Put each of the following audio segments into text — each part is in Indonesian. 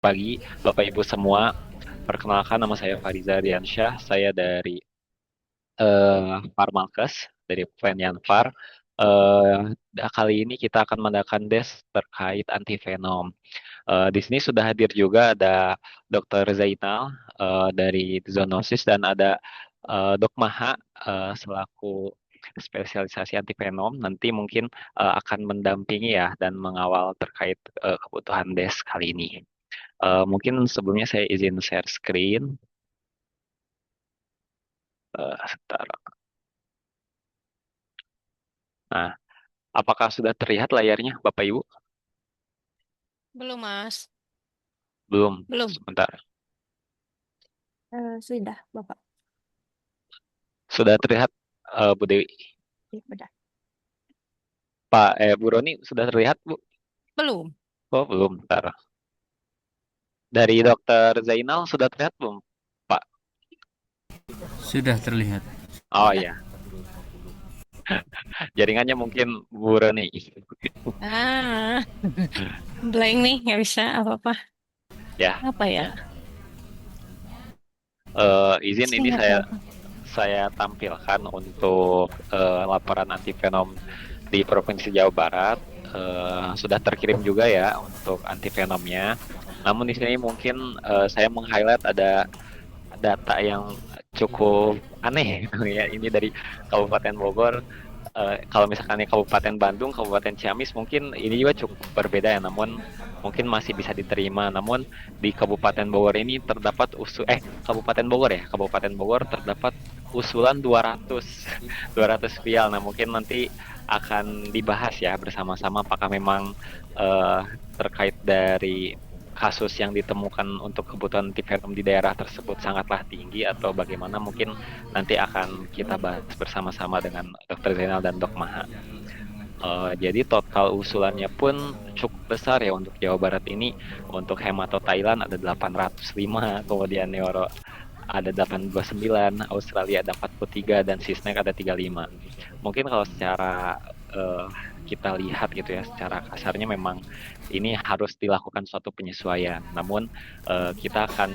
pagi, Bapak Ibu semua. Perkenalkan nama saya Fariza Diansyah. Saya dari Farmalkes, dari Penyanfar. Kali ini kita akan mengadakan des terkait antivenom. Di sini sudah hadir juga ada Dr. Zainal dari zoonosis dan ada Dok Maha selaku spesialisasi antivenom. Nanti mungkin akan mendampingi ya dan mengawal terkait kebutuhan des kali ini. Mungkin sebelumnya saya izin share screen. Sebentar. Nah, apakah sudah terlihat layarnya, Bapak Ibu? Belum, Mas. Belum. Belum. Sebentar. Sudah, Bapak. Sudah terlihat, Bu Dewi? Ya, sudah. Bu Roni, sudah terlihat, Bu? Belum. Oh, belum. Bentar. Dari Dokter Zainal sudah terlihat belum, Pak? Sudah terlihat. Oh Sudah. ya, jaringannya mungkin Bu Roni. Ah, blank nih, nggak bisa apa-apa. Ya, Apa ya? izin Saya ini nggak saya tahu. saya tampilkan untuk laporan antivenom di Provinsi Jawa Barat. Sudah terkirim juga ya untuk antivenomnya. Namun di sini mungkin saya meng-highlight ada data yang cukup aneh gitu ya. Ini dari Kabupaten Bogor. Kalau misalkan di Kabupaten Bandung, Kabupaten Ciamis mungkin ini juga cukup berbeda ya, namun mungkin masih bisa diterima. Namun di Kabupaten Bogor ini terdapat Kabupaten Bogor ya, Kabupaten Bogor terdapat usulan 200 vial. Nah, mungkin nanti akan dibahas ya bersama-sama apakah memang eh, terkait dari kasus yang ditemukan untuk kebutuhan antivenom di daerah tersebut sangatlah tinggi atau bagaimana, mungkin nanti akan kita bahas bersama-sama dengan Dr. Zainal dan Dok Maha. Jadi total usulannya pun cukup besar ya untuk Jawa Barat ini. Untuk hemato Thailand ada 805, kemudian neuro ada 89, Australia ada 43, dan Sysnek ada 35. Mungkin kalau secara eh, kita lihat gitu ya, secara kasarnya memang ini harus dilakukan suatu penyesuaian. Namun kita akan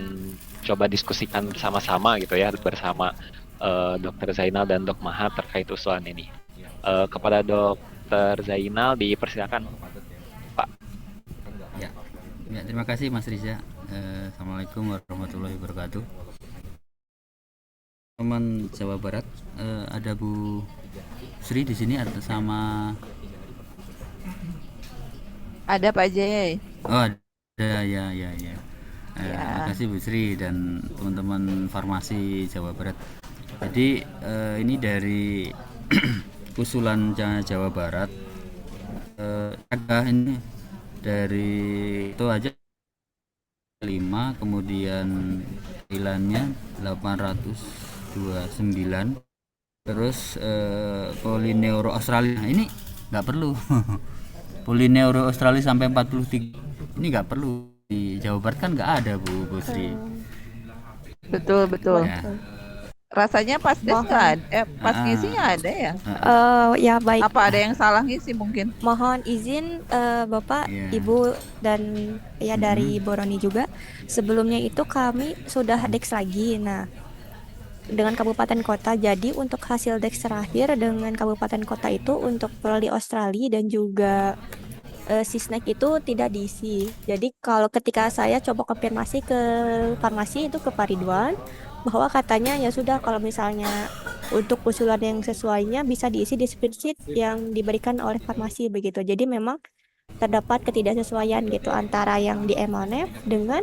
coba diskusikan bersama-sama gitu ya, bersama Dr. Zainal dan Dok Maha terkait usulan ini. Kepada Dr. Zainal dipersilakan, Pak. Ya, ya terima kasih Mas Riza. Assalamualaikum warahmatullahi wabarakatuh. Teman Jawa Barat, ada Bu Sri di sini ada sama. Ada Pak Jay. Oh, ada ya ya ya. Ya. Makasih Bu Sri dan teman-teman farmasi Jawa Barat. Jadi ini dari usulan Jawa Barat. Ada ini dari itu aja 5, kemudian Thailandnya 829, terus Polineuro Australia ini nggak perlu. Polineuro Australia sampai 43 ini nggak perlu, di Jawa Barat kan nggak ada Bu Sri Betul, betul. ya. Rasanya pas des nggak Mohon, ada, pas ngisi nggak ada ya? ya baik. Apa ada yang salah ngisi mungkin? Mohon izin Bapak, Ya. Ibu dan ya dari Boroni juga. Sebelumnya itu kami sudah Dex lagi. Nah, dengan kabupaten kota. Jadi untuk hasil Dex terakhir dengan kabupaten kota itu untuk Prodi Australia dan juga Sisnek itu tidak diisi. Jadi kalau ketika saya coba konfirmasi ke farmasi itu ke Pak Ridwan bahwa katanya ya sudah kalau misalnya untuk usulan yang sesuainya bisa diisi di spreadsheet yang diberikan oleh farmasi begitu. Jadi memang terdapat ketidaksesuaian gitu antara yang di MONF dengan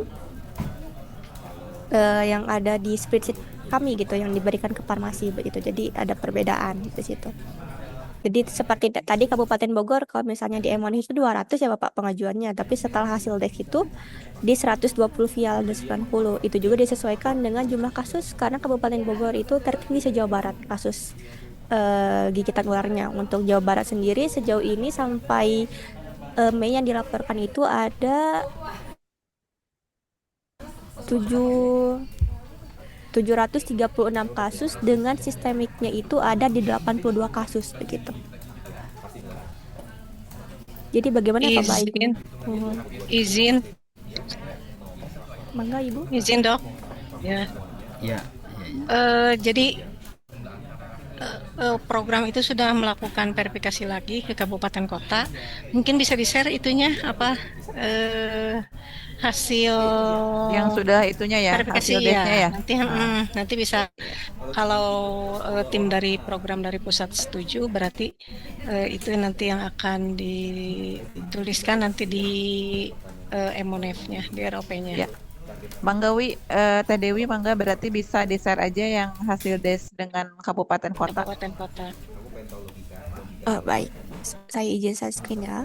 yang ada di spreadsheet kami gitu yang diberikan ke farmasi begitu. Jadi ada perbedaan di situ. Jadi seperti tadi Kabupaten Bogor kalau misalnya di MONF itu 200 ya Bapak pengajuannya, tapi setelah hasil Dex itu di 120 vial dan 90. Itu juga disesuaikan dengan jumlah kasus karena Kabupaten Bogor itu tertinggi se-Jawa Barat kasus gigitan ularnya. Untuk Jawa Barat sendiri sejauh ini sampai Mei yang dilaporkan itu ada 7 736 kasus dengan sistemiknya itu ada di 82 kasus begitu. Jadi bagaimana Pak Baik? Izin, izin. Mangga Ibu. Izin dok. Ya. Ya, ya, ya. Jadi program itu sudah melakukan verifikasi lagi ke kabupaten kota. Mungkin bisa di-share itunya apa hasil Yang sudah itunya ya, verifikasi hasil desnya ya. Nanti bisa kalau tim dari program dari pusat setuju berarti itu nanti yang akan dituliskan nanti di MONEF-nya, di ROP-nya. Ya. Mangga Teh Dewi, mangga berarti bisa di-share aja yang hasil des dengan kabupaten kota. Kabupaten kota. Baik, saya izin share screen ya.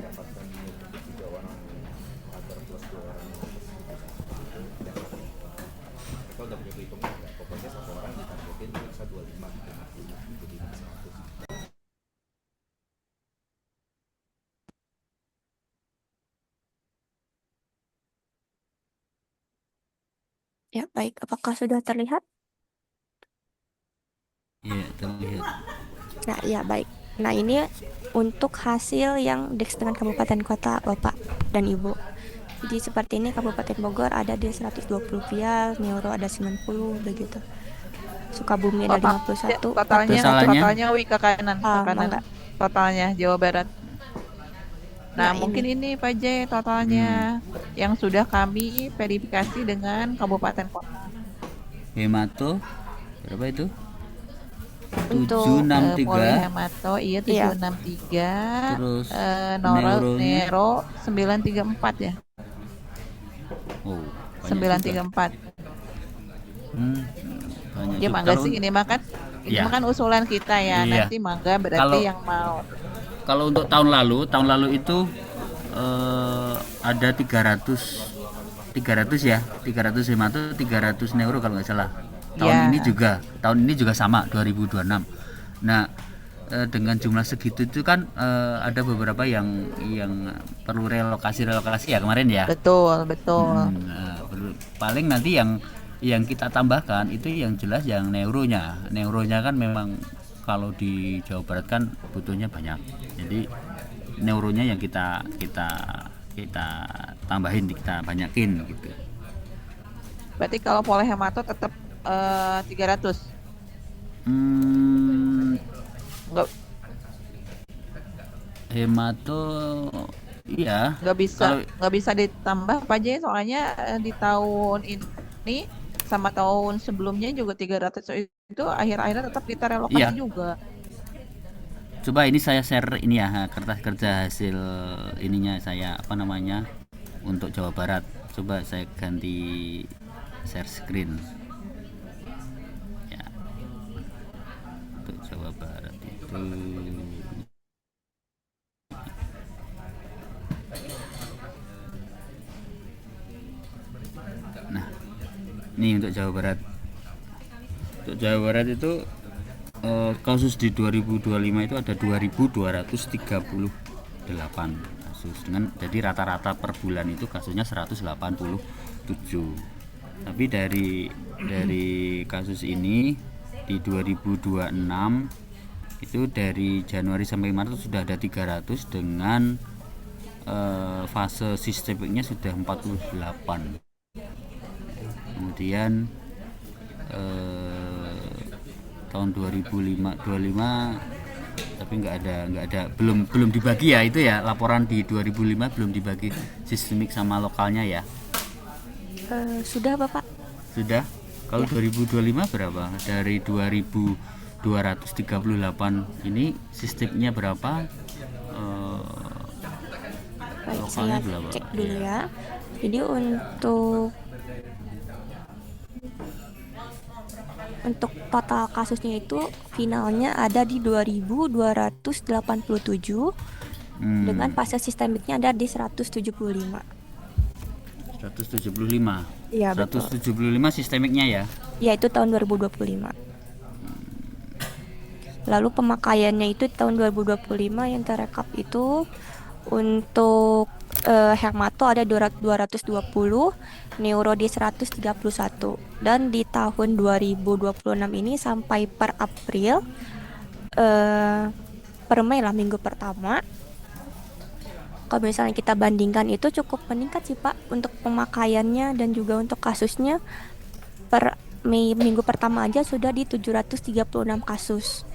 Ya, baik. Apakah sudah terlihat? Iya, terlihat. Nah, ya baik. Nah, ini untuk hasil yang Dex dengan kabupaten kota Bapak dan Ibu. Jadi seperti ini Kabupaten Bogor ada di 120 rupiah, Neuro ada 90 begitu. Sukabumi ada 51. Totalnya, Totalnya? totalnya ke kanan, ke kanan. Mangga. Totalnya Jawa Barat. Nah, Nah, mungkin ini Pak J totalnya yang sudah kami verifikasi dengan kabupaten kota. Hemato berapa itu? Untuk, 763. Polihemato iya Iya. 763. Terus Nero neuronya? 934 ya. Oh, banyak 934. juga. Banyak Ya juga. mangga Kalau- sih ini mah kan Iya. usulan kita ya. Iya. Nanti mangga berarti Kalau- yang mau. Kalau untuk tahun lalu itu ada 300 ya, 300 hemato, 300 neuro kalau nggak salah. Tahun Ya. ini juga sama 2026. Nah, dengan jumlah segitu itu kan ada beberapa yang perlu relokasi ya kemarin ya. Betul, betul. Nah, paling nanti yang kita tambahkan itu yang jelas yang neuronya kan memang kalau di Jawa Barat kan butuhnya banyak, jadi neuronya yang kita tambahin, kita banyakin gitu. Berarti kalau polihemato tetap 300. Nggak, Hemato iya nggak kalau bisa ditambah Pak J, soalnya di tahun ini sama tahun sebelumnya juga 300 itu akhir-akhirnya tetap kita relokasi Iya. juga. coba ini saya share ini ya, kertas kerja hasil ininya saya untuk Jawa Barat. Coba saya ganti share screen ya, untuk Jawa Barat itu. Nah, ini untuk Jawa Barat. Untuk Jawa Barat itu kasus di 2025 itu ada 2.238 kasus, dengan jadi rata-rata per bulan itu kasusnya 187. Tapi dari kasus ini di 2026 itu dari Januari sampai Maret sudah ada 300 dengan fase sistemiknya sudah 48. Kemudian tahun 2025 tapi nggak ada belum dibagi ya, itu ya laporan di 2005 belum dibagi sistemik sama lokalnya ya. Sudah Bapak. Sudah. Kalau 2025 berapa? Dari 2.238 ini sistemnya berapa? Baik, Lokalnya saya berapa? cek dulu ya. Jadi untuk total kasusnya itu finalnya ada di 2.287 dengan fase sistemiknya ada di 175. 175. Iya, betul. 175 sistemiknya ya. Ya, itu tahun 2025. Lalu pemakaiannya itu tahun 2025 yang terekap itu untuk Hermato ada 220, Neuro di 131. Dan di tahun 2026 ini sampai per April per Mei lah, minggu pertama Kalau misalnya kita bandingkan itu cukup meningkat sih Pak untuk pemakaiannya dan juga untuk kasusnya per minggu pertama aja sudah di 736 kasus.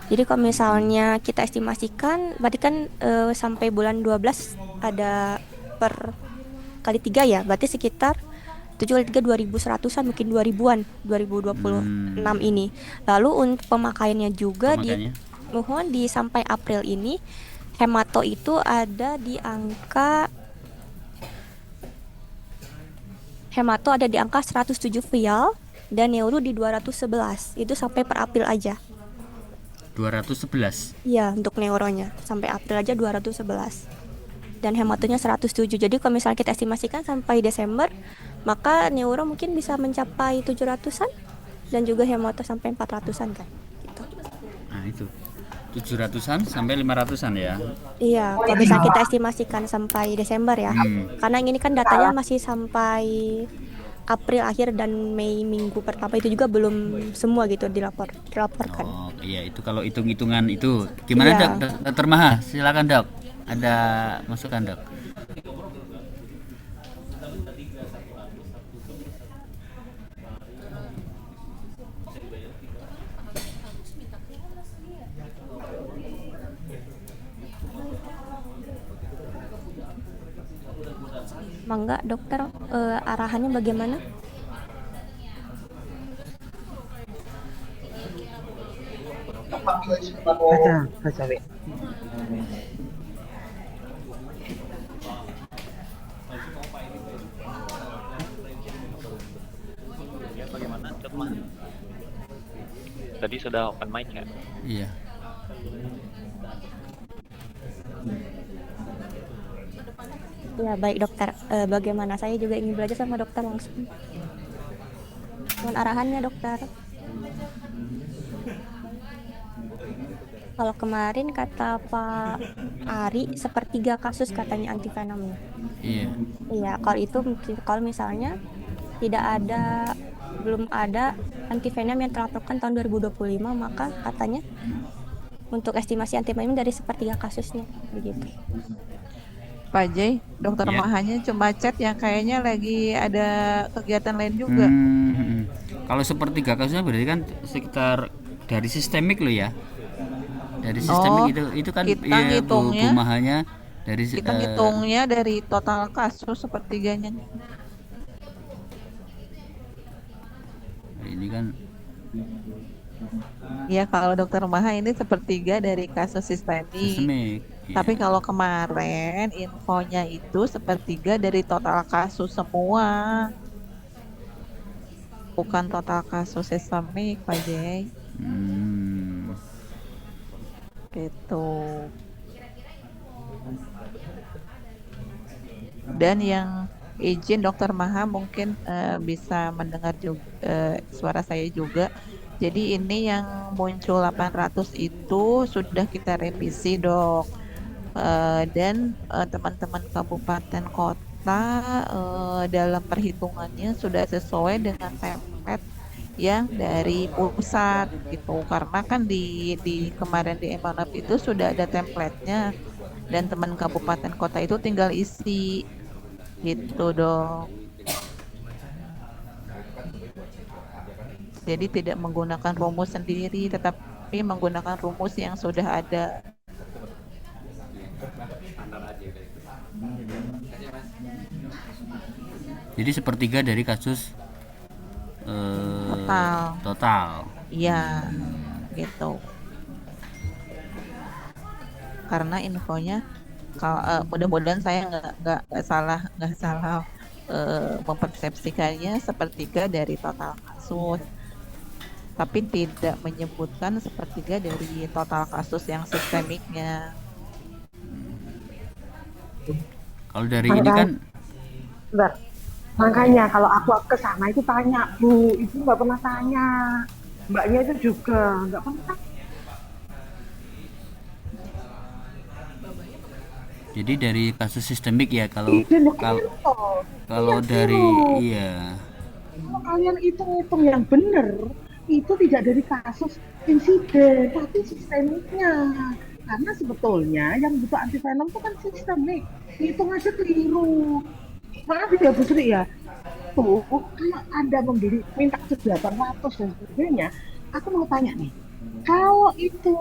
Jadi kalau misalnya kita estimasikan berarti kan sampai bulan 12 ada per kali 3 ya, berarti sekitar 7 kali 3 2100-an mungkin 2000-an 2026 ini. Lalu untuk pemakaiannya juga Pemakaiannya? mohon di sampai April ini hemato itu ada di angka 107 vial dan neuro di 211. Itu sampai per April aja. 211. Iya, untuk neuronya sampai April aja 211. Dan hematonya 107. Jadi kalau misalnya kita estimasikan sampai Desember, maka neuro mungkin bisa mencapai 700-an dan juga hemato sampai 400-an kan. Gitu. Nah, itu 700-an sampai 500-an ya. Iya, kalau misalnya kita estimasikan sampai Desember ya. Karena ini kan datanya masih sampai April akhir dan Mei minggu pertama itu juga belum semua gitu dilaporkan. Oh iya, itu kalau hitung-hitungan itu gimana Iya. Dok? Dokter Maha, silakan Dok. Ada masukan Dok? Mangga dokter, arahannya bagaimana? Ya, bagaimana Dok Mah? Tadi sudah open mic ya? Iya. Ya baik dokter, bagaimana saya juga ingin belajar sama dokter langsung. Mohon arahannya dokter. Kalau kemarin kata Pak Ari sepertiga kasus katanya antivenomnya. Iya. Iya, kalau itu kalau misalnya belum ada antivenom yang terlaporkan tahun 2025, maka katanya untuk estimasi antivenom dari sepertiga kasusnya begitu. Pak Jay, dokter Iya. Mahanya cuma chat yang kayaknya lagi ada kegiatan lain juga. Kalau sepertiga kasusnya berarti kan sekitar dari sistemik lo ya. Dari sistemik itu kan kita ya, Bu ngitungnya Mahanya dari kita ngitungnya dari total kasus sepertiganya. ini kan Ya kalau dokter Maha ini sepertiga dari kasus sistemik. sistemik. Tapi Iya. kalau kemarin infonya itu sepertiga dari total kasus semua. Bukan total kasus sistemik, Pak Jay. Gitu. Dan yang izin dokter Maha mungkin bisa mendengar juga suara saya juga. Jadi ini yang muncul 800 itu sudah kita revisi dok. Dan teman-teman kabupaten kota dalam perhitungannya sudah sesuai dengan template yang dari pusat gitu, karena kan di kemarin di Emanap itu sudah ada template-nya dan teman kabupaten kota itu tinggal isi gitu dong. Jadi tidak menggunakan rumus sendiri tetapi menggunakan rumus yang sudah ada. Jadi sepertiga dari kasus total. Iya, gitu. Karena infonya kalau mudah-mudahan saya nggak salah mempersepsikannya sepertiga dari total kasus, tapi tidak menyebutkan sepertiga dari total kasus yang sistemiknya. Kalau dari ini kan Bentar. Makanya kalau aku ke sana itu tanya, Bu, Ibu nggak pernah tanya. Mbaknya itu juga nggak pernah. jadi dari kasus sistemik ya kalau Kalian dari hitung. iya. Kalau kalian hitung-hitung yang benar, itu tidak dari kasus insiden, tapi sistemiknya. Karena sebetulnya yang butuh antivenom itu kan sistemik. Hitung aja keliru. Maaf ya Bu Sri ya. Tuh, kalau Anda membeli minta ke 800 dan sebagainya, aku mau tanya nih, kalau itu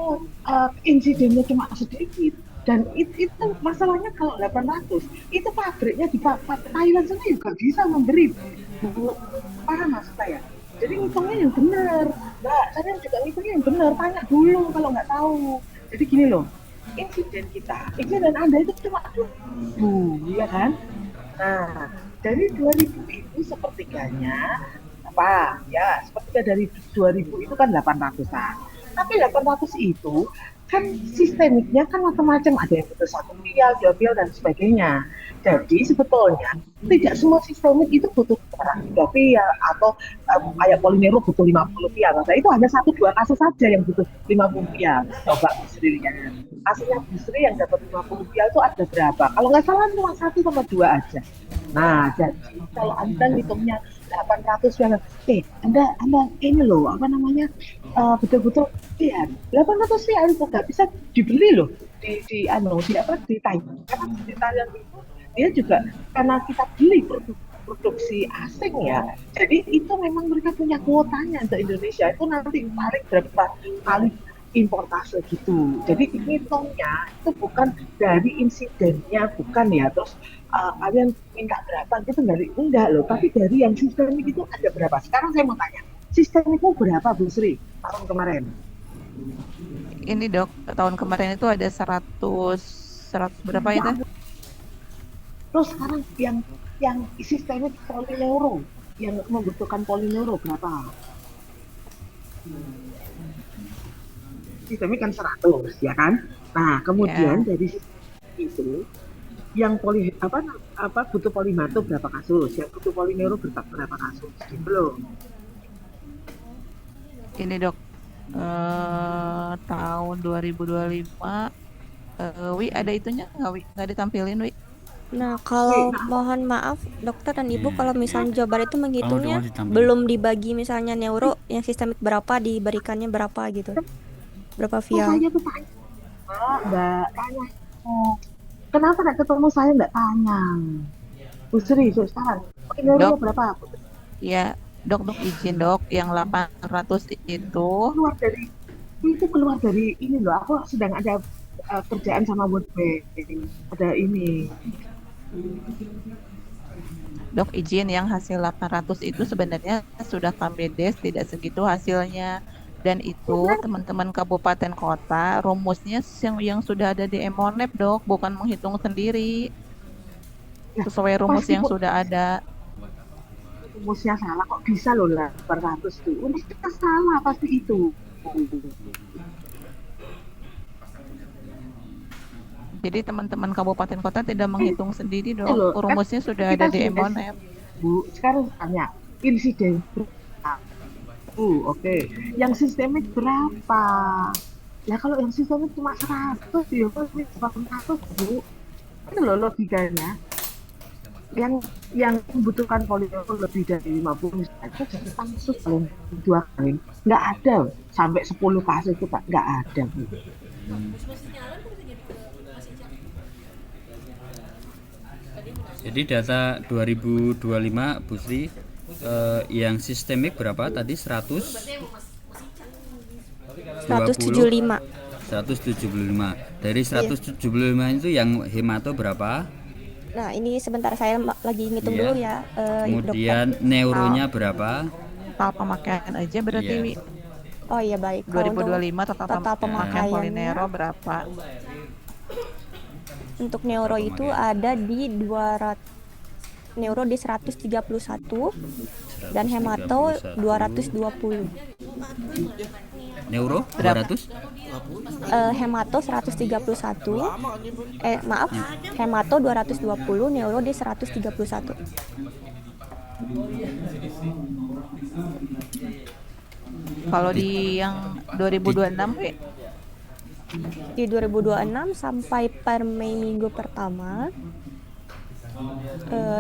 insidennya cuma sedikit, dan itu masalahnya kalau 800, itu pabriknya di Thailand sana juga bisa memberi, Bu. Paham maksud saya? Jadi ngitungnya yang benar. Mbak, saya juga ngitungnya yang benar. Tanya dulu kalau nggak tahu. Jadi gini loh, insiden Anda itu cuma 2.000, ya kan? Nah, dari 2.000 itu sepertiganya apa? Ya, sepertiga dari 2.000 itu kan 800-an. Tapi 800 itu kan sistemiknya kan macam-macam, ada yang butuh 1 vial, 2 vial dan sebagainya. Jadi sebetulnya tidak semua sistemik itu butuh 2 vial atau kayak Polinero butuh 50 vial. Nah, itu hanya 1-2 kasus saja yang butuh 50 vial. Coba Busri lihat. Aslinya Busri yang dapat 50 vial itu ada berapa? Kalau nggak salah cuma 1 sama 2 aja. Nah, jadi kalau Anda hitungnya 800 vial, Anda ini loh, apa namanya, betul-betul lihat, 800 vial itu nggak bisa dibeli loh di apa di Thailand. Karena di Thailand itu dia juga karena kita beli produksi asing ya, jadi itu memang mereka punya kuotanya untuk Indonesia itu nanti paling berapa kali importase gitu. Jadi hitungnya itu bukan dari insidennya, bukan ya. Terus kalian minta berapa gitu enggak loh, tapi dari yang sistemik itu ada berapa. Sekarang saya mau tanya, sistemikmu berapa Bu Sri tahun kemarin? Ini dok, tahun kemarin itu ada 100 berapa Ya, itu? terus sekarang yang sistemik polineuro yang membutuhkan polineuro berapa? Sistemik kan 100 ya kan. Nah kemudian Ya, dari sistemik itu yang apa butuh polimato berapa kasus, yang butuh polineuro berapa kasus gitu loh. ini dok, tahun 2025, Wi ada itunya nggak Wi? Nggak ditampilin Wi? Nah, Oke, kalau nah mohon maaf dokter dan ibu, Iya. kalau misalnya Jawa Barat itu Kalau menghitungnya mau ditampilin. belum dibagi misalnya neuro yang sistemik berapa diberikannya berapa gitu, berapa oh, vial. saya tuh tanya, Mbak tanya, oh, kenapa nggak ketemu saya nggak tanya? Bu Sri, sekarang polineuro Dok, berapa? ya dok izin dok, yang 800 itu, Keluar dari ini loh, aku sedang ada kerjaan sama World Bank, ada ini. dok izin yang hasil 800 itu sebenarnya sudah KBDes, tidak segitu hasilnya. Dan itu teman-teman kabupaten kota rumusnya yang sudah ada di Emonep dok, bukan menghitung sendiri Nah, sesuai rumus pasti yang sudah ada. rumusnya salah, kok bisa loh 800 tuh. Rumusnya salah pasti itu. Jadi teman-teman kabupaten kota tidak menghitung sendiri Itu dok, loh, kan rumusnya sudah kita ada di sudah Emonep. Bu, sekarang tanya, insiden berapa? Oke. Yang sistemik berapa? Ya kalau yang sistemik cuma 100, ya kok ini 800, Bu. Itu loh logikanya. Yang membutuhkan polimer lebih dari 50 itu jadi kasus paling 2 kali. Nggak ada sampai 10 kasus itu Pak. Nggak ada, Bu. Jadi data 2025 Bu Sri, yang sistemik berapa tadi? 175. 175. Dari Iya. 175 itu yang hemato berapa? Nah, ini sebentar saya lagi ngitung Iya. dulu ya, dokter. Kemudian neuronya berapa? Total pemakaian aja berarti Iya. Wi. Oh iya baik. Kalau untuk 2025 total total pemakaian pemakaiannya Polinero berapa? untuk neuro itu ada di 200, neuro di 131 dan hemato 220. Neuro 200? Hemato 131. Maaf, hemato 220, neuro di 131. Kalau di yang 2026 Wi, Di 2026 sampai per Mei minggu pertama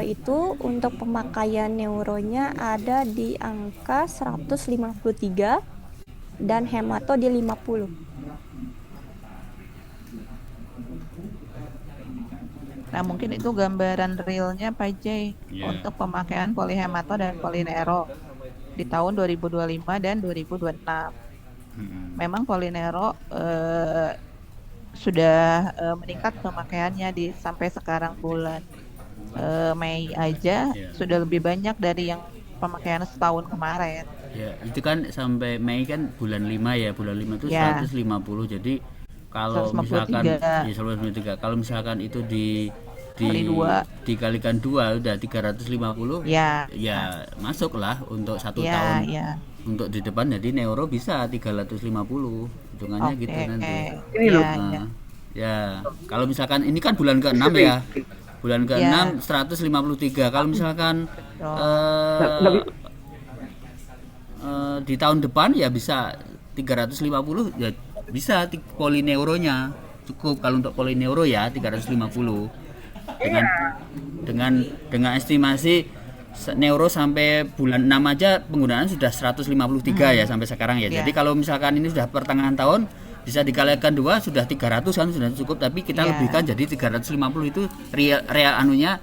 itu untuk pemakaian neuronya ada di angka 153 dan hemato di 50. Nah, mungkin itu gambaran realnya Pak Jay Ya. untuk pemakaian polihemato dan polinero di tahun 2025 dan 2026. Mm-mm. Memang polinero sudah meningkat pemakaiannya sampai sekarang bulan Mei aja Ya. sudah lebih banyak dari yang pemakaian setahun kemarin. Ya, itu kan sampai Mei kan bulan 5 ya. Bulan 5 itu Ya. 150. Jadi kalau misalkan 153. ya 153, kalau misalkan itu Kali dua. dikalikan 2 udah 350. Ya, Ya, masuklah untuk satu ya, tahun. ya. Untuk di depan jadi neuro bisa 350. Hitungannya Oke. gitu nanti. Ini loh. Ya, ya. Nah, ya, kalau misalkan ini kan bulan ke-6 ya. Bulan ke-6 153. Kalau misalkan di tahun depan ya bisa 350, ya bisa polineuronya cukup. Kalau untuk polineuro ya 350 dengan estimasi neuro sampai bulan 6 aja penggunaan sudah 153 ya sampai sekarang ya. Jadi kalau misalkan ini sudah pertengahan tahun bisa dikalikan 2 sudah 300 kan sudah cukup, tapi kita lebihkan jadi 350 itu real anunya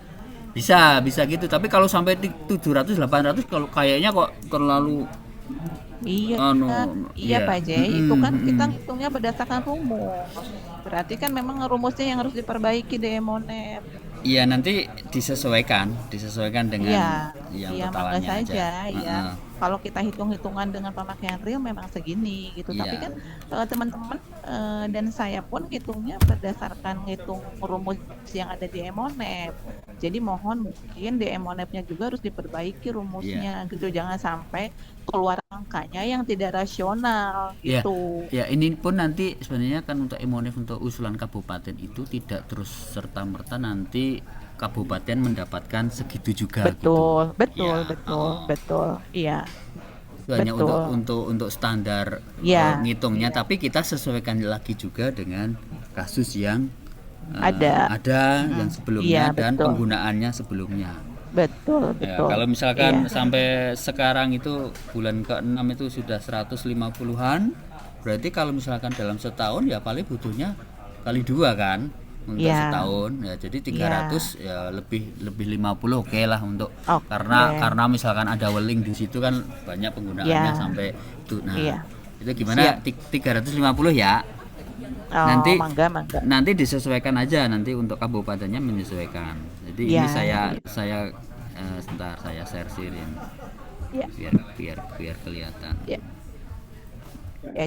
bisa gitu. Tapi kalau sampai 700 800 kalau kayaknya kok terlalu Iya, iya. Pak Jay, itu kan kita ngitungnya berdasarkan rumus. Berarti kan memang rumusnya yang harus diperbaiki deh, Monep. Iya, nanti disesuaikan dengan yang Iya, mangga totalannya aja. saja, ya. Kalau kita hitung-hitungan dengan pemakaian real memang segini gitu. Iya. Tapi kan teman-teman dan saya pun hitungnya berdasarkan ngitung rumus yang ada di Emonep. Jadi mohon mungkin di Emonepnya juga harus diperbaiki rumusnya gitu. Jangan sampai keluar angkanya yang tidak rasional Ya, gitu. ya ini pun nanti sebenarnya kan untuk Emonef untuk usulan kabupaten itu tidak terus serta merta nanti kabupaten mendapatkan segitu juga. Betul, gitu. betul, Ya, betul. Iya. Itu hanya Betul. untuk standar Ya. ngitungnya, tapi kita sesuaikan lagi juga dengan kasus yang Ada. yang sebelumnya Iya, dan betul. penggunaannya sebelumnya. Betul. Ya, kalau misalkan Iya. sampai sekarang itu bulan ke-6 itu sudah 150-an, berarti kalau misalkan dalam setahun ya paling butuhnya kali 2 kan untuk Iya. setahun. Ya jadi 300 ya lebih 50 oke lah untuk Oke. karena misalkan ada weling di situ kan banyak penggunaannya Iya. sampai itu. Nah, Iya. itu gimana? 350 ya. Oh, Nanti mangga. nanti disesuaikan aja, nanti untuk kabupatennya menyesuaikan. Jadi ini Ya. saya sebentar saya share-in Ya. biar kelihatan. Ya. Ya,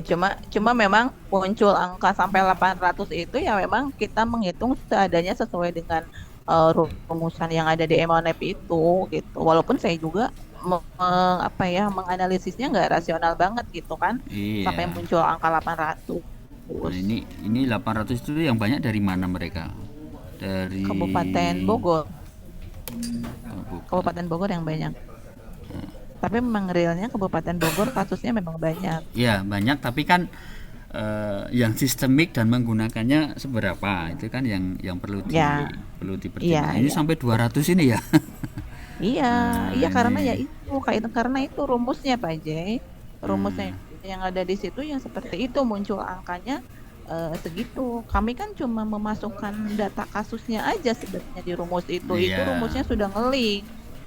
cuma memang muncul angka sampai 800 itu ya memang kita menghitung seadanya sesuai dengan rumusan yang ada di Emonep itu gitu. Walaupun saya juga menganalisisnya nggak rasional banget gitu kan. Iya. Sampai muncul angka 800. Nah, ini 800 itu yang banyak dari mana mereka? Dari Kabupaten Bogor. Kabupaten. Kabupaten Bogor yang banyak. Tapi memang realnya Kabupaten Bogor kasusnya memang banyak. Ya banyak, tapi kan yang sistemik dan menggunakannya seberapa itu kan yang perlu perlu dipertimbangkan. Ini sampai 200 ini ya. Iya karena ya itu karena itu rumusnya Pak Jay. Rumusnya yang ada di situ yang seperti itu muncul angkanya segitu. Kami kan cuma memasukkan data kasusnya aja sebenarnya di rumus itu. Itu rumusnya sudah ngelik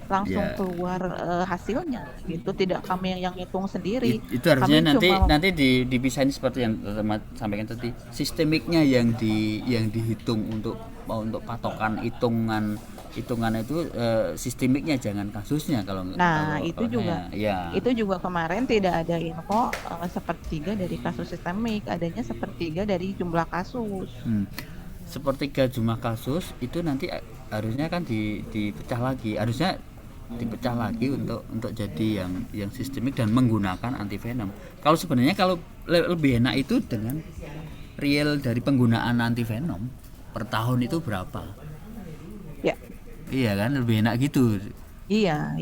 langsung keluar hasilnya gitu, tidak kami yang hitung sendiri. Itu harusnya nanti dipisahin seperti yang teman sampaikan tadi, sistemiknya yang dihitung untuk patokan hitungan itu sistemiknya, jangan kasusnya kalau itu juga kemarin tidak ada info sepertiga dari kasus sistemik, adanya sepertiga dari jumlah kasus. Sepertiga jumlah kasus itu nanti harusnya kan dipecah lagi untuk jadi yang sistemik dan menggunakan antivenom. Kalau sebenarnya kalau lebih enak itu dengan real dari penggunaan antivenom per tahun itu berapa? Ya. Iya kan lebih enak gitu. Iya.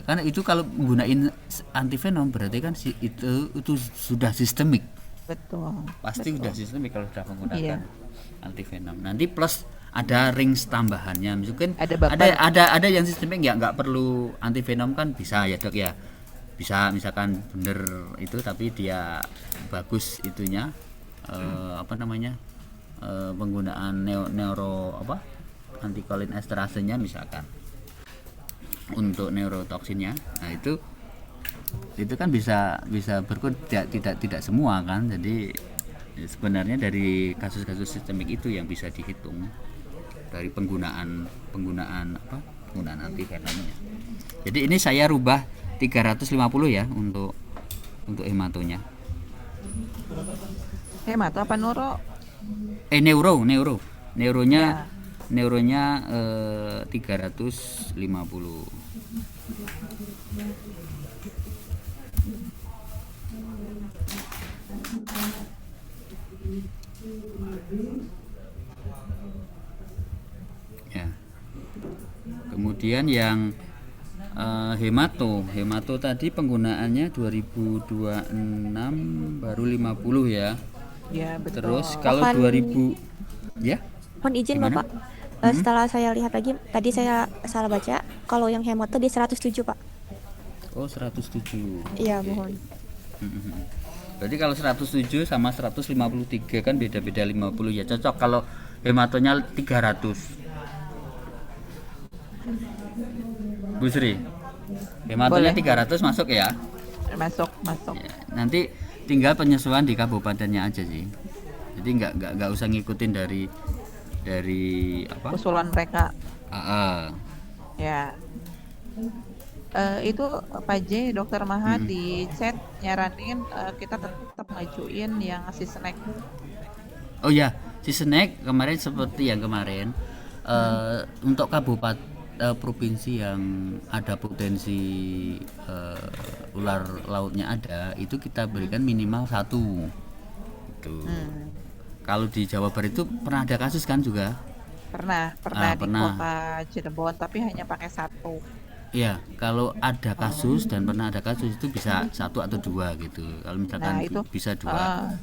Karena itu kalau menggunakan antivenom berarti kan itu sudah sistemik. Betul. Pasti sudah sistemik kalau sudah menggunakan antivenom. Nanti plus ada rings tambahannya, mungkin ada yang sistemik ya nggak perlu antivenom kan bisa ya dok ya, bisa misalkan bener itu tapi dia bagus itunya penggunaan neuro antikolinsterasenya misalkan, untuk neurotoksinnya. Nah itu kan bisa berkurang, tidak semua kan. Jadi sebenarnya dari kasus-kasus sistemik itu yang bisa dihitung dari penggunaan antivenomnya. Jadi ini saya rubah 350 ya untuk hematonya. Hemato apa neuro? Neuronya Ya. 350. Ya. Kemudian yang hemato tadi penggunaannya 2026 baru 50 ya. Ya, betul. Terus kalau Bahkan- 2000 ya Mohon izin Gimana? Bapak, setelah saya lihat lagi, tadi saya salah baca, kalau yang hemato di 107 Pak. oh 107. Iya, mohon. Berarti kalau 107 sama 153 kan beda-beda 50 ya, cocok kalau hematonya 300. Bu Sri, hematonya Boleh. 300 masuk ya? Masuk. Ya, nanti tinggal penyesuaian di kabupatennya aja sih. Jadi nggak usah ngikutin dari apa? Usulan mereka. Ya. Itu Pak J, Dokter Maha di chat nyaranin kita tetap ngajuin yang si snack. Oh ya, si snack kemarin seperti yang kemarin untuk kabupaten provinsi yang ada potensi ular lautnya ada, itu kita berikan minimal 1. Gitu. Kalau di Jawa Barat itu pernah ada kasus kan juga? Pernah di Pernah. kota Cirebon, tapi hanya pakai 1. Iya, kalau ada kasus dan pernah ada kasus itu bisa 1 atau 2 gitu. Kalau misalkan Nah, itu bisa 2.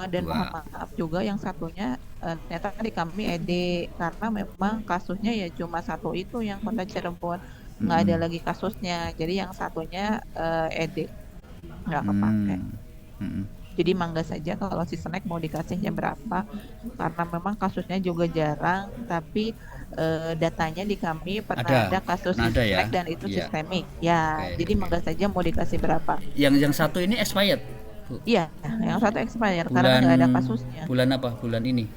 dan Dua. mohon maaf juga yang satunya ternyata di kami ED, karena memang kasusnya ya cuma 1 itu yang kota Cirebon, nggak ada lagi kasusnya. Jadi yang satunya ED nggak kepake. Jadi mangga saja kalau si snack mau dikasihnya berapa, karena memang kasusnya juga jarang, tapi datanya di kami pernah ada kasus si Pernah ada ya? snack dan itu Iya. sistemik. Ya, Oke, jadi mangga saja mau dikasih berapa. Yang satu ini expired. Bu. Iya, yang satu expired karena nggak ada kasusnya. Bulan apa? Bulan ini.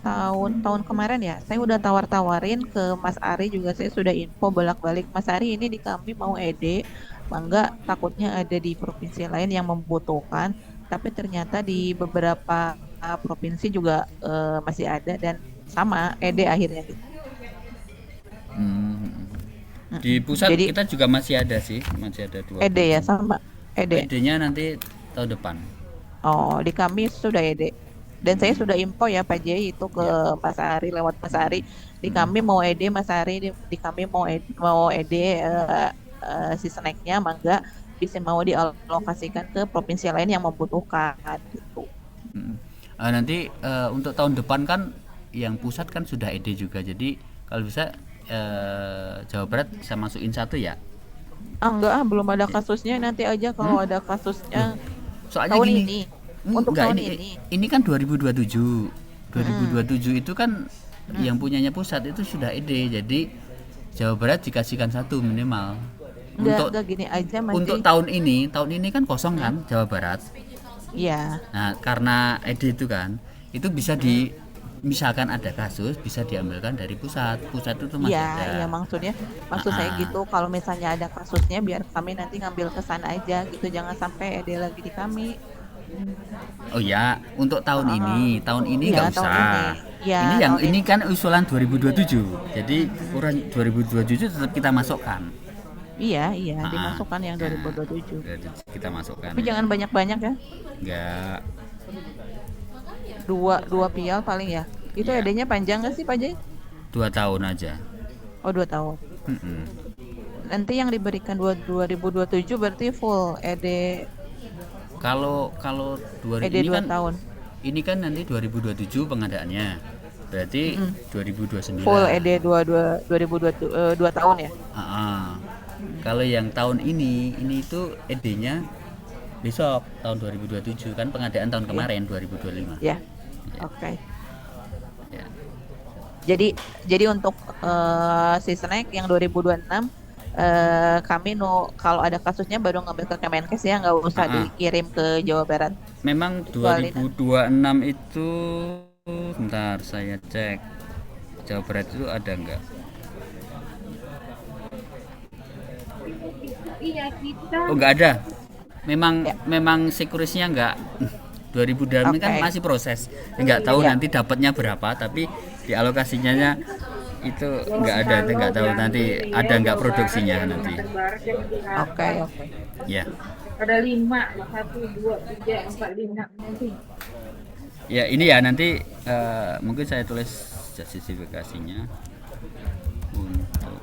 Tahun kemarin ya, saya udah tawar-tawarin ke Mas Ari juga, saya sudah info bolak-balik, Mas Ari ini di kami mau ED, mangga, takutnya ada di provinsi lain yang membutuhkan, tapi ternyata di beberapa provinsi juga masih ada dan sama ED akhirnya gitu. Di pusat Jadi- kita juga masih ada sih, masih ada 2. ED ya sama ED. ED-nya nanti tahun depan. Oh, di kami sudah ED. Dan saya sudah info ya Pak J itu ke Mas Ari, lewat Mas Ari. Di kami mau ED Mas Ari, di kami mau ED si snacknya mangga bisa mau dialokasikan ke provinsi lain yang membutuhkan gitu. Nanti untuk tahun depan kan yang pusat kan sudah ED juga. Jadi kalau bisa Jawa Barat bisa masukin 1 ya. Enggak, belum ada kasusnya, nanti aja kalau ada kasusnya Soalnya tahun gini. ini. Untuk Enggak, tahun ini. Ini kan 2027. 2027 itu kan yang punyanya pusat itu sudah ED. Jadi Jawa Barat dikasihkan 1 minimal. Enggak gini aja masih. Untuk tahun ini kan kosong kan Jawa Barat. Iya. Nah, karena ED itu kan itu bisa misalkan ada kasus bisa diambilkan dari pusat itu masih Iya, ada. iya maksud saya gitu, kalau misalnya ada kasusnya biar kami nanti ngambil ke sana aja gitu, jangan sampai ED lagi di kami. Oh ya, untuk tahun ini Iya, nggak tahun usah. ini. Iya, Ini yang tahun ini kan usulan 2027. Jadi ukuran 2027 tetap kita masukkan. Iya, Ah, dimasukkan yang nah, 2027. Kita masukkan. Tapi jangan banyak-banyak ya. Enggak. Dua pial paling ya. Itu Iya. ED-nya panjang nggak sih Pak Jay? 2 tahun aja. Oh, 2 tahun. Mm-mm. Nanti yang diberikan 2027 berarti full ED Kalau 2000 ED ini 2 kan tahun. ini kan nanti 2027 pengadaannya. Berarti 2029. Full ED 2 tahun ya. Kalau yang tahun ini itu ED-nya besok tahun 2027 kan pengadaan tahun kemarin 2025. Ya. Oke. Ya. Jadi jadi untuk si snack yang 2026 kami kalau ada kasusnya baru ngambil ke Kemenkes ya, nggak usah Ah, ah. dikirim ke Jawa Barat. Memang Kecuali 2026 itu, bentar saya cek Jawa Barat itu ada nggak? Iya kita. Oh, nggak ada. Memang ya, memang sekurisnya nggak. 2026 oke, kan masih proses. Nggak tahu ya, nanti dapatnya berapa, tapi dialokasinya itu nggak ada, itu nggak tahu nanti ada nggak produksinya nanti. oke, oke. Ya, Ada 5, 1, 2, 3, 4, 5 nanti. ya ini ya nanti mungkin saya tulis justifikasinya untuk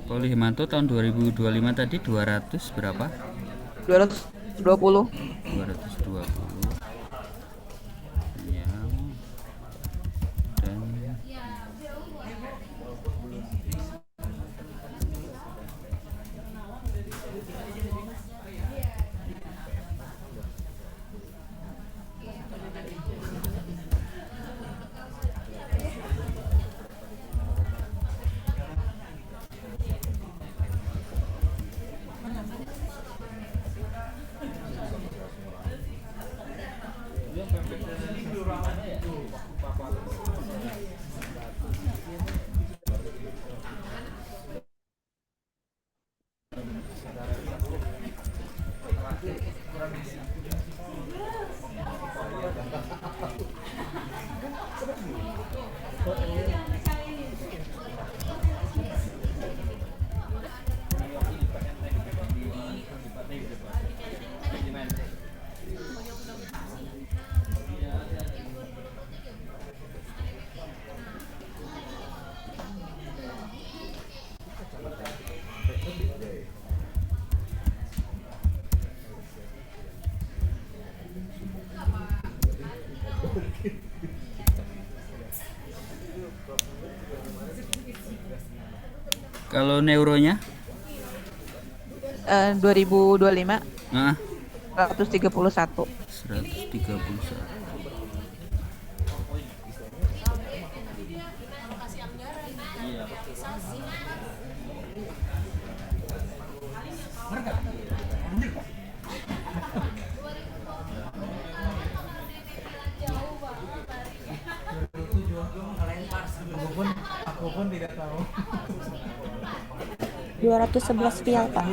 Polihimanto tahun 2025 tadi 200 berapa? 220. 220 ya. Dan kalau neuronya 2025 nah 131. 131. Aku pun tidak tahu. 211 vial, Pak.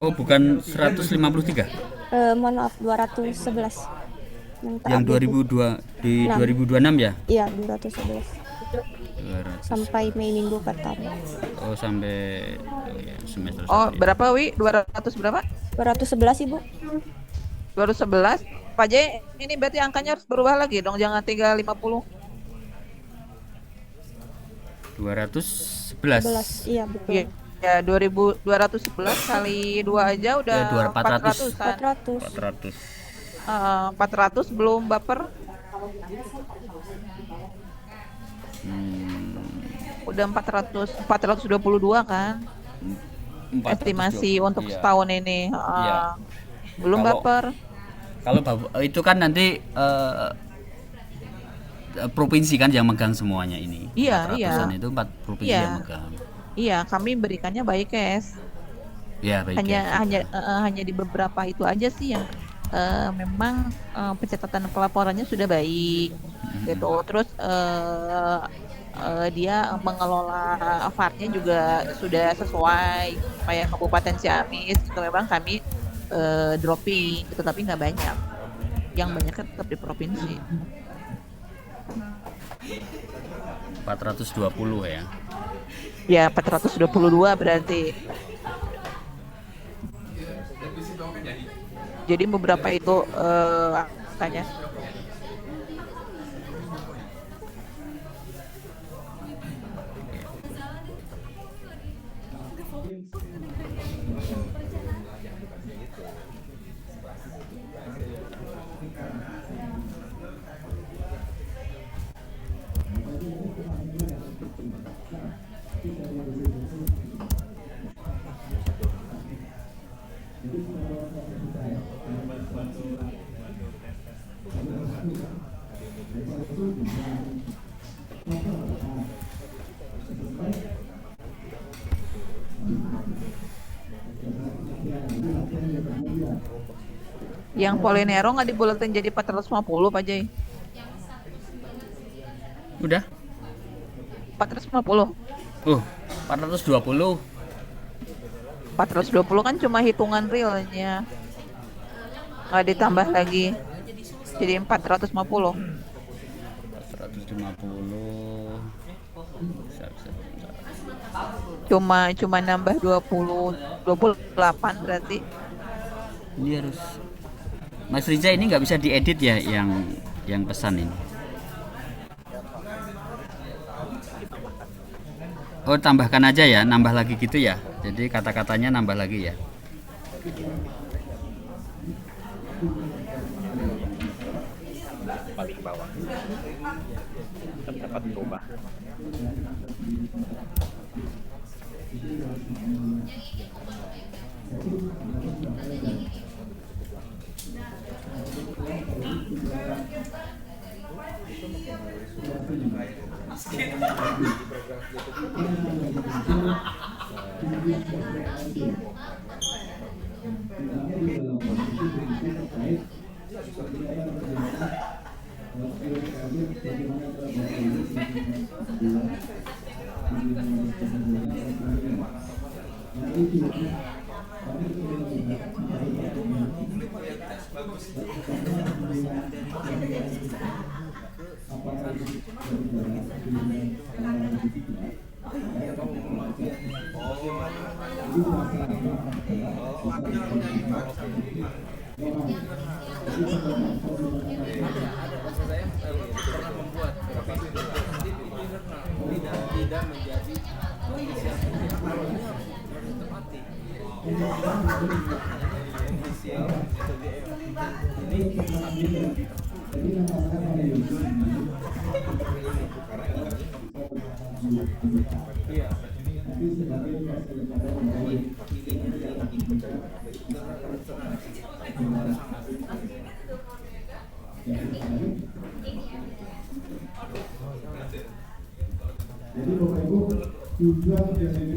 Oh, bukan 153. Mohon maaf, 211. Yang 2002 di 6. 2026 ya? Iya, 211. 200. Sampai Mei minggu pertama. Oh, sampai ya, semester Oh, 1 ya. berapa Wi? 200 berapa? 211, Ibu. 211. Pak J, ini berarti angkanya harus berubah lagi dong, jangan 350. 211. 11. Iya, betul. Iya, ya 211 kali 2 aja udah Ya, 400. 400-an. 400. 400. 400 belum baper, udah 422 kan 420. estimasi untuk Iya. setahun ini. Iya. Belum Kalau- baper. Kalau itu kan nanti provinsi kan yang megang semuanya ini. Iya, 400-an iya. itu 4 provinsi Iya. yang megang. Iya, kami berikannya by cash. Ya, baik. hanya ya. hanya hanya di beberapa itu aja sih yang memang pencatatan pelaporannya sudah baik gitu. Terus dia mengelola VAR-nya juga sudah sesuai. Kayak Kabupaten Ciamis itu memang kami dropping gitu, tapi nggak banyak. Yang banyak tetap di provinsi. 420 ya. Ya 422 berarti. Jadi beberapa itu angkanya. Yang Polinero nggak dibulatin jadi 450 Pak Jay? Udah. 450. 420. 420 kan cuma hitungan realnya. Nggak ditambah lagi. Jadi 450. 450. Bisa. Cuma nambah 28 berarti. Ini harus Mas Riza, ini nggak bisa diedit ya yang pesan ini. Oh, tambahkan aja ya, nambah lagi gitu ya. Jadi kata-katanya nambah lagi ya. paling bawah dapat berubah. Jadi Bapak Ibu, tujuan dari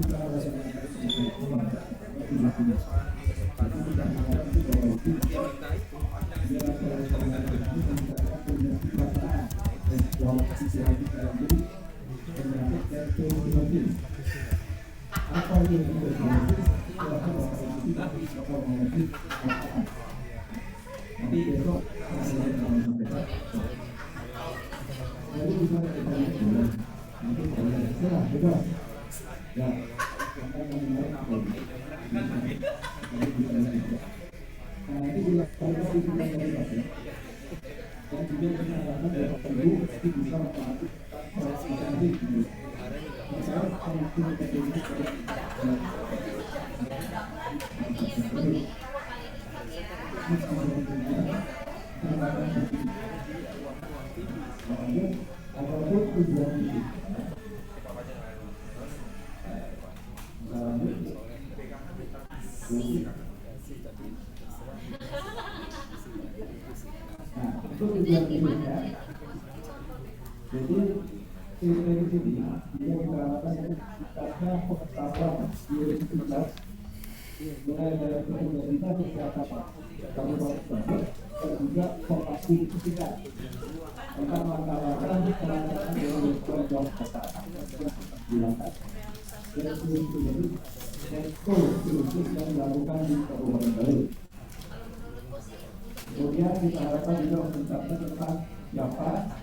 kemudian kita harapkan juga mencapai tentang siapa,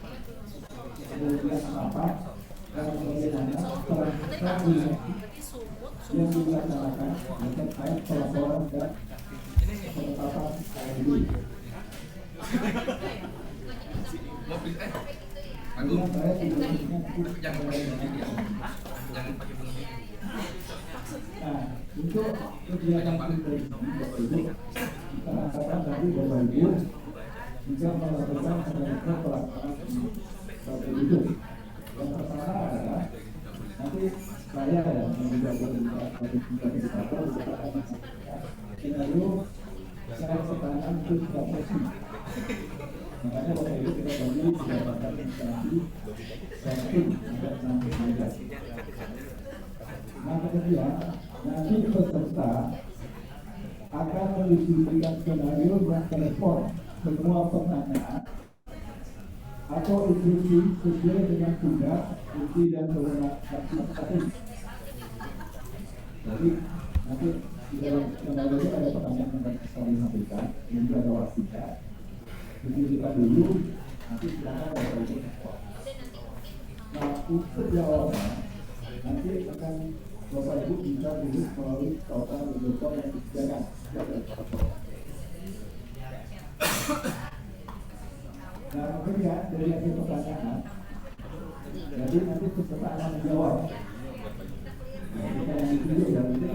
kemudian apa, dan bagaimana strategi yang dilaksanakan terkait pelaporan dan penetapan KMB. Kemudian saya juga untuk kegiatan pribadi kita harapkan tadi Bapak Ibu bisa melakukan penelitian pelaksanaan strategi itu. Yang pertama adalah nanti saya yang juga skenario saya sekarang itu strategi. Makanya Bapak Ibu kita bagi mendapatkan strategi 1 sampai 6 meja. Nah, kedua Nanti peserta akan mendiskusikan skenario dan merespon semua pertanyaan atau instruksi sesuai dengan tugas, fungsi dan kewenangan masing-masing. Jadi nanti di dalam skenario itu ada pertanyaan yang kami sampaikan, ini ada waktunya. Diskusikan dulu, nanti silakan Bapak Ibu respon. Nah, untuk jawaban nanti akan Bapak Ibu bisa tulis melalui tautan lelucon yang disediakan. Nah, kemudian dari hasil pertanyaan, jadi nanti peserta akan menjawab. Nah, kita yang ditunjuk dan itu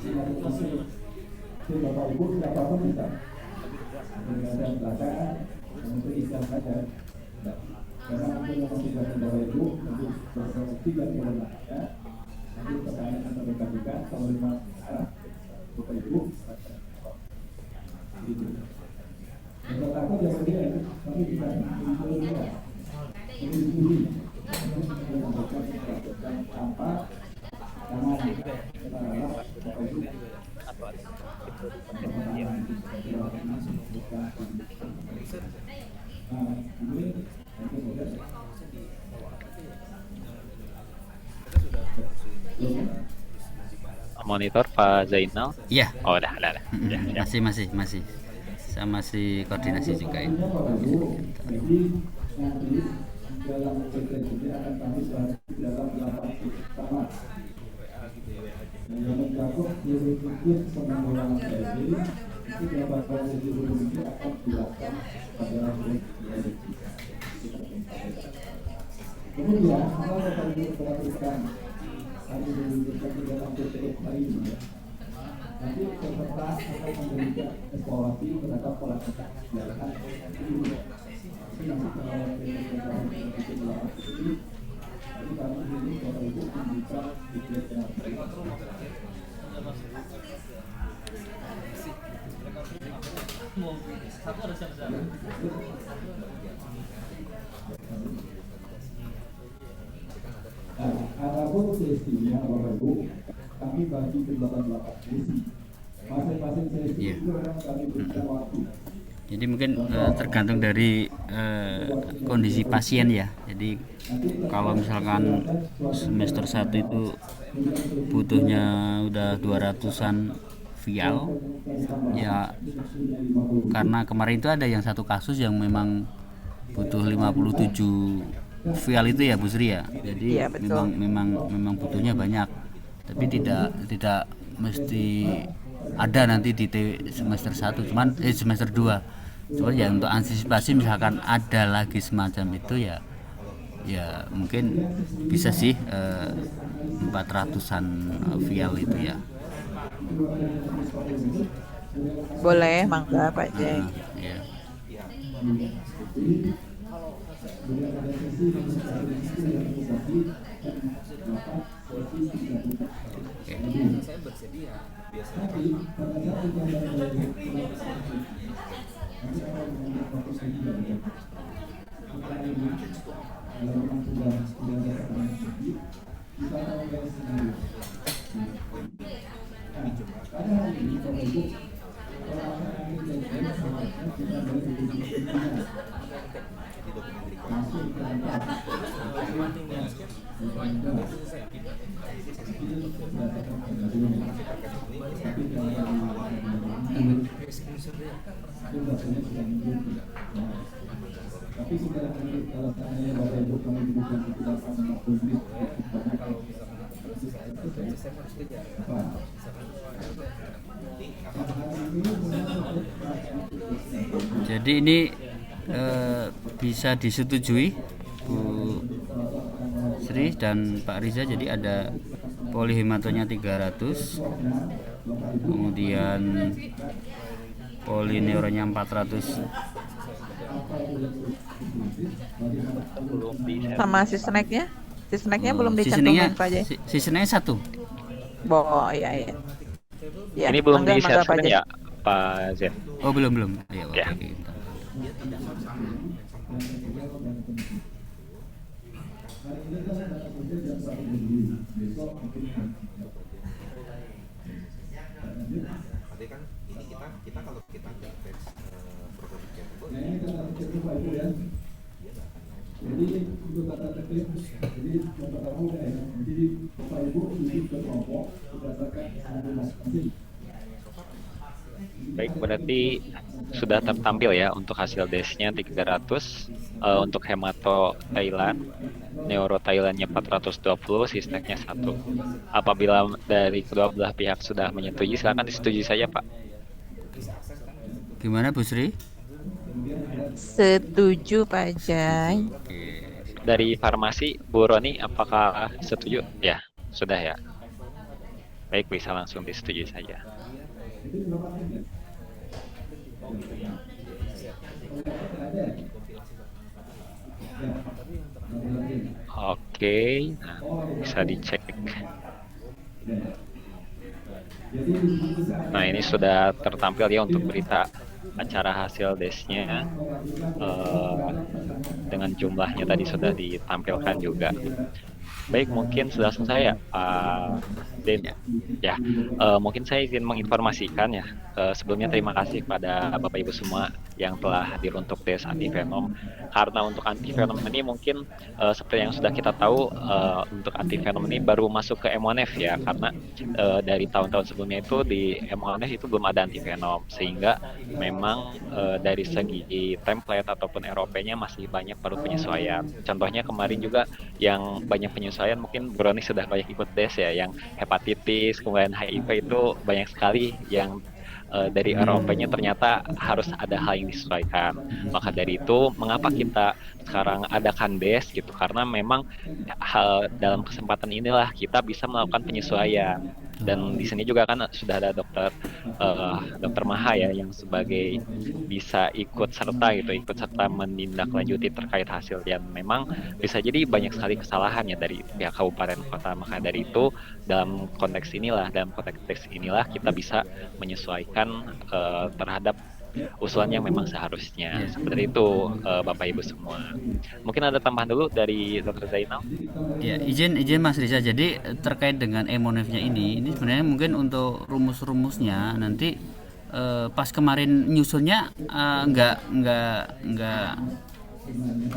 dilakukan oleh Bapak Ibu siapapun bisa. Tidak ada belakang, untuk Islam saja. Karena nanti memang tugas Bapak Ibu untuk berfungsi dan kewenangannya. Nanti pertanyaan akan disampaikan sama lima arah Bapak Ibu. Gitu. Kalau takut ya berbeda, tapi bisa dihubungi. Ini dihubungi. Tanpa karena kita harap Bapak Ibu Monitor Pak Zainal. Iya. Oh, udah. Ya, ya. Masih. Saya masih koordinasi juga ini. Jadi nanti dalam PPT ini akan kami bahas di dalam 8 titik utama. Yang mencakup titik penanggulangan PDB itu dapat posisi hulu ini akan dilakukan pada prediksi. Kemudian apa yang perlu diperhatikan hari ini di dalam PPT hari ini? Nanti peserta akan memberikan evaluasi terhadap pola kerja jalan ini. Tapi nanti kalau itu jadi kami ini Bapak Ibu membuka detail adapun sesinya Bapak Ibu kami bagi ke 8 sesi. Masing-masing sesi itu akan kami berikan waktu. Jadi mungkin tergantung dari kondisi pasien ya. Jadi kalau misalkan semester 1 itu butuhnya udah 200-an vial ya, karena kemarin itu ada yang satu kasus yang memang butuh 57 vial itu ya Bu Sri ya. Jadi Iya, betul. memang butuhnya banyak. Tapi tidak mesti ada nanti di semester 1 semester 2. Cuman ya untuk antisipasi misalkan ada lagi semacam itu ya mungkin bisa sih 400-an vial itu ya. Boleh, mangga Pak Jeng. Ya. Saya bersedia biasanya tapi sekarang ini kalau tanya Bapak Ibu kami diberikan kejelasan 50 menit kalau saya harus kejar. Jadi ini bisa disetujui Bu Sri dan Pak Riza. Jadi ada polihematonya 300, kemudian polineuronya 400. Sama si snacknya? Si snacknya belum Seasoningnya dicantumkan Pak Jeng. seasoningnya 1. Oh iya. Ya, Ini belum mangga, di-share Pak Jeng. ya Pak Zen. Oh belum. Ya, Ya. oke. kita kalau kita nggak tes program capable Nah ini kata tertib Pak Ibu ya. Jadi untuk kata tertib, jadi yang pertama udah ya. Jadi Bapak Ibu ini berkelompok berdasarkan hasil masing-masing. Baik, berarti sudah tertampil ya untuk hasil desnya 300, untuk hemato Thailand, neuro Thailandnya 420, sisteknya 1. Apabila dari kedua belah pihak sudah menyetujui, silakan disetujui saja Pak. Gimana Bu Sri? Setuju Pak Jai. Dari farmasi, Bu Roni, apakah setuju? Ya, sudah ya. Baik, bisa langsung disetujui saja. Oke, nah, bisa dicek. Nah, ini sudah tertampil ya untuk berita acara hasil desnya, dengan jumlahnya tadi sudah ditampilkan juga. Baik, mungkin sudah selesai ya Pak Den ya. Mungkin saya izin menginformasikan ya, sebelumnya terima kasih pada Bapak Ibu semua yang telah hadir untuk des antivenom. Karena untuk antivenom ini mungkin seperti yang sudah kita tahu, untuk antivenom ini baru masuk ke M1F ya, karena dari tahun-tahun sebelumnya itu di M1F itu belum ada antivenom, sehingga memang dari segi template ataupun ROP-nya masih banyak perlu penyesuaian. Contohnya kemarin juga yang banyak penyesuaian, mungkin Brownie sudah banyak ikut des ya, yang hepatitis, kemudian HIV itu banyak sekali yang dari ROP-nya ternyata harus ada hal yang disesuaikan. Maka dari itu, mengapa kita sekarang adakan des gitu? Karena memang hal dalam kesempatan inilah kita bisa melakukan penyesuaian. Dan di sini juga kan sudah ada dokter Maha ya, yang sebagai bisa ikut serta menindaklanjuti terkait hasil, yang memang bisa jadi banyak sekali kesalahan ya dari pihak kabupaten kota. Maka dari itu dalam konteks inilah kita bisa menyesuaikan terhadap usulan yang memang seharusnya. Seperti itu Bapak Ibu semua. Mungkin ada tambahan dulu dari Dr. Zainal? Ya, izin Mas Riza. Jadi terkait dengan M1F-nya ini sebenarnya mungkin untuk rumus-rumusnya nanti pas kemarin nyusunnya nggak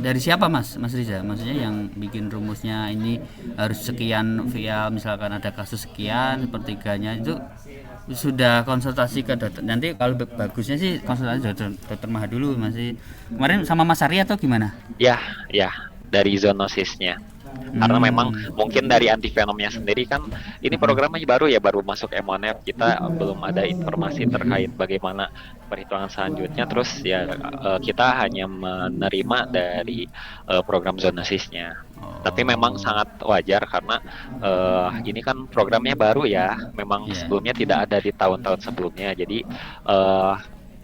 dari siapa Mas Riza? Maksudnya yang bikin rumusnya ini harus sekian via, misalkan ada kasus sekian sepertiganya, itu sudah konsultasi ke dokter. Nanti kalau bagusnya sih konsultasi dokter Maha dulu. Masih kemarin sama Mas Arya atau gimana? Ya, dari zoonosisnya. Karena memang mungkin dari antivenomnya sendiri kan ini programnya baru masuk M1F, kita belum ada informasi terkait bagaimana perhitungan selanjutnya. Terus ya kita hanya menerima dari program zoonosisnya. Tapi memang sangat wajar karena ini kan programnya baru ya, memang sebelumnya tidak ada di tahun-tahun sebelumnya. Jadi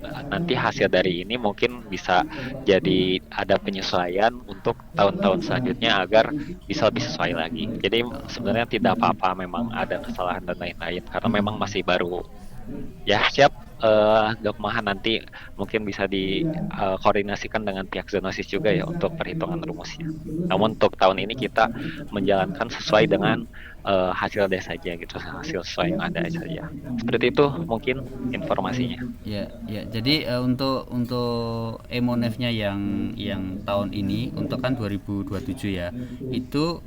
nanti hasil dari ini mungkin bisa jadi ada penyesuaian untuk tahun-tahun selanjutnya agar bisa lebih sesuai lagi. Jadi sebenarnya tidak apa-apa memang ada kesalahan dan lain-lain karena memang masih baru. Ya, siap Dok Maha, nanti mungkin bisa dikoordinasikan dengan pihak zoonosis juga ya untuk perhitungan rumusnya. Namun untuk tahun ini kita menjalankan sesuai dengan hasil des saja gitu, hasil sesuai yang ada saja. Seperti itu mungkin informasinya. Ya. Jadi untuk M1F-nya yang tahun ini untuk kan 2027 ya, itu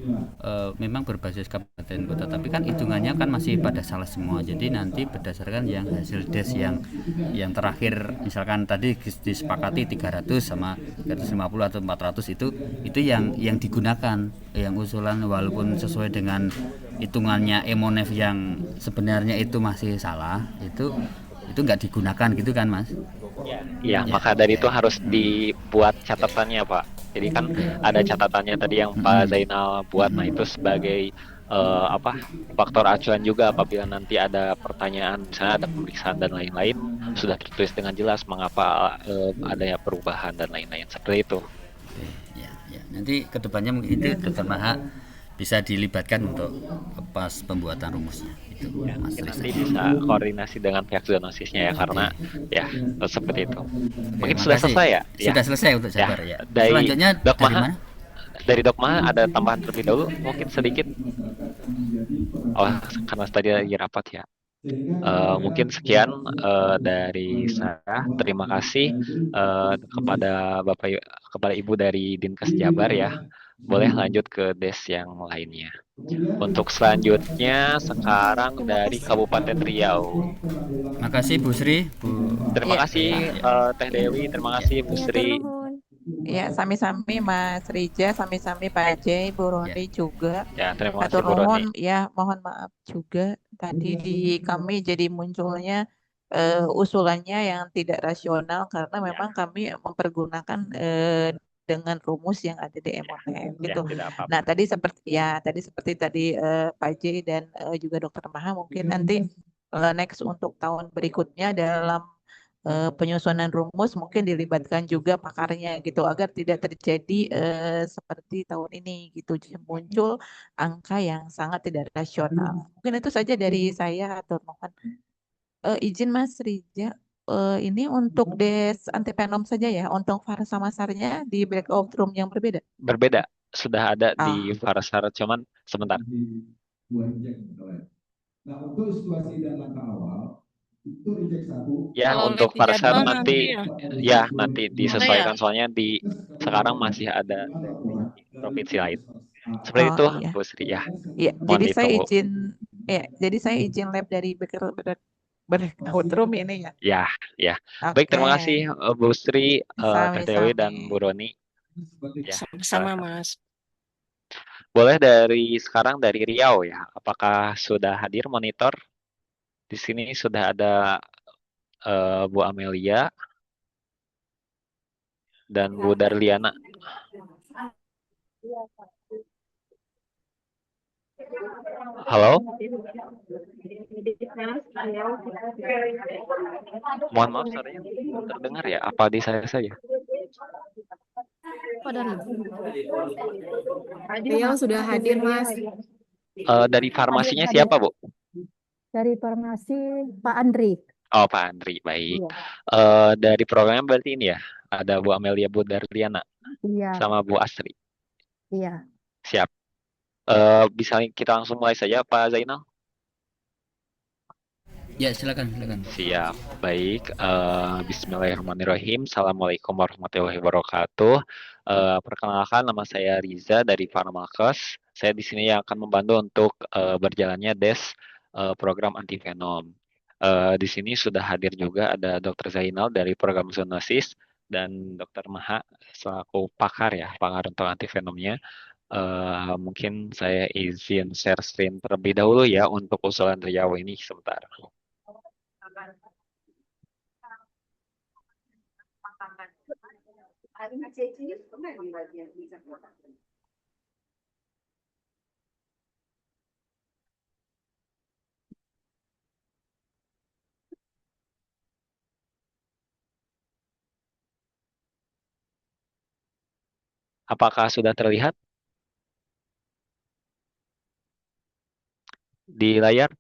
memang berbasis kabupaten kota, tapi kan hitungannya kan masih pada salah semua. Jadi nanti berdasarkan yang hasil des yang terakhir, misalkan tadi disepakati 300 sama 350 atau 400 itu yang digunakan, yang usulan walaupun sesuai dengan hitungannya M1F yang sebenarnya itu masih salah, itu nggak digunakan gitu kan Mas? Ya, maka dari itu harus dibuat catatannya Pak. Jadi kan ada catatannya tadi yang Pak Zainal buat, nah itu sebagai faktor acuan juga apabila nanti ada pertanyaan, misalnya ada pemeriksaan dan lain-lain, sudah tertulis dengan jelas mengapa adanya perubahan dan lain-lain seperti itu. Ya. Nanti kedepannya mungkin itu Dr. Maha bisa dilibatkan untuk pas pembuatan rumusnya. Itu Ya, Mas mungkin Riza. nanti bisa koordinasi dengan pihak zoonosisnya ya, karena ya seperti itu. Mungkin Makasih. sudah selesai ya? Sudah selesai untuk Jabar ya. Dari Selanjutnya Dok dari Maha, mana? dari Dok Maha ada tambahan terlebih dahulu mungkin sedikit. Oh, karena tadi lagi rapat ya. Mungkin sekian dari saya. Terima kasih kepada kepada Ibu dari Dinkes Jabar ya. Boleh lanjut ke des yang lainnya. Untuk selanjutnya sekarang Terima dari kasih. Kabupaten Riau. Makasih Bu Sri, Terima Ya, kasih Teh Dewi, terima ya, kasih Bu Iya, tur Sri. nuhun. ya, sami-sami Mas Rija, sami-sami Pak Jay, Bu ya. Roni juga. Ya, terima kasih Hatur Bu nuhun, Roni. ya mohon maaf juga tadi di kami jadi munculnya usulannya yang tidak rasional karena Ya, memang kami mempergunakan dengan rumus yang ada di MOTM ya gitu. tidak Nah, apa-apa. tadi seperti tadi Pak J dan juga Dokter Maha mungkin nanti next untuk tahun berikutnya dalam penyusunan rumus mungkin dilibatkan juga pakarnya gitu agar tidak terjadi seperti tahun ini gitu muncul angka yang sangat tidak rasional. Mungkin itu saja dari saya atau mohon izin Mas Rija. Ini untuk des antivenom saja ya, untuk Farsamasarnya di breakout room yang berbeda. Berbeda, sudah ada di Ah, Farasar, cuman sebentar. Nah, untuk situasi dan langkah awal, itu injek satu, Ya, Kalau untuk lihat di Farasar jadwal nanti nanti ya ya nanti ada ya. disesuaikan soalnya di sekarang masih ada di provinsi lain. Seperti oh itu, iya. Bu Sri ya. Iya, Mohon ditunggu. jadi saya izin lab dari breakout room ini ya. Ya, ya. Baik, Oke, terima kasih Bu Sri, Teh Dewi sami-sami. dan Bu Roni. Ya, Sama-sama silakan. Mas. Boleh dari sekarang dari Riau ya. Apakah sudah hadir monitor? Di sini sudah ada Bu Amelia dan Bu Darliana. Halo? Mohon maaf suaranya belum terdengar ya. Apa di saya saja? Beliau sudah hadir, Mas. Dari Hadir, farmasinya hadir. siapa, Bu? Dari farmasi Pak Andri. Oh, Pak Andri, baik. Iya, Dari programnya berarti ini ya, ada Bu Amelia, Bu Darliana, iya, sama Bu Astri. iya. Siap. Bisa kita langsung mulai saja, Pak Zainal? Ya, silakan, silakan. Siap, baik. Bismillahirrahmanirrahim. Assalamualaikum warahmatullahi wabarakatuh. Perkenalkan, nama saya Riza dari Farmakes. Saya di sini yang akan membantu untuk berjalannya des program antivenom. Di sini sudah hadir juga ada Dr. Zainal dari program zoonosis dan Dr. Maha selaku pakar ya, pakar untuk antivenomnya. Mungkin saya izin share screen terlebih dahulu ya untuk usulan Riau ini sebentar. Apakah sudah terlihat di layar?